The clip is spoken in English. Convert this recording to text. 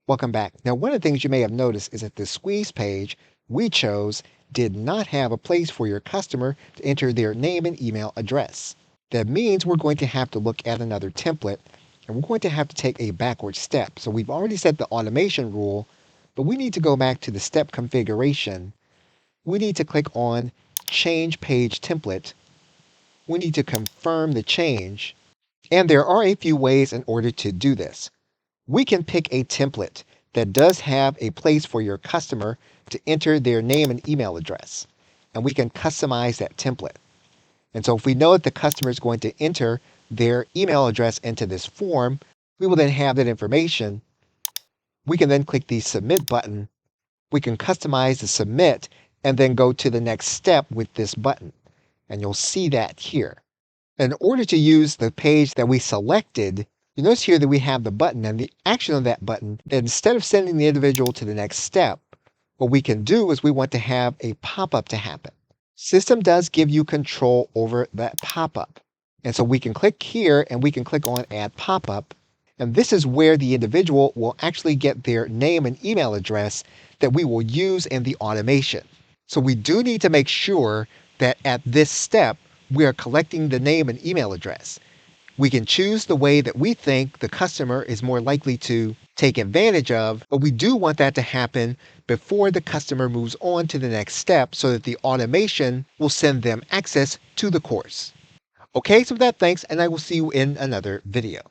Welcome back. Now, one of the things you may have noticed is that the squeeze page we chose did not have a place for your customer to enter their name and email address. That means we're going to have to look at another template and we're going to have to take a backward step. So we've already set the automation rule, but we need to go back to the step configuration. We need to click on Change Page Template. We need to confirm the change. And there are a few ways in order to do this. We can pick a template that does have a place for your customer to enter their name and email address. And we can customize that template. And so if we know that the customer is going to enter their email address into this form, we will then have that information. We can then click the submit button. We can customize the submit and then go to the next step with this button. And you'll see that here. In order to use the page that we selected, you notice here that we have the button and the action of that button. Instead of sending the individual to the next step, what we can do is we want to have a pop-up to happen. System does give you control over that pop-up. And so we can click here and we can click on Add Pop-up. And this is where the individual will actually get their name and email address that we will use in the automation. So we do need to make sure that at this step, we are collecting the name and email address. We can choose the way that we think the customer is more likely to take advantage of, but we do want that to happen before the customer moves on to the next step so that the automation will send them access to the course. Okay, so with that, thanks, and I will see you in another video.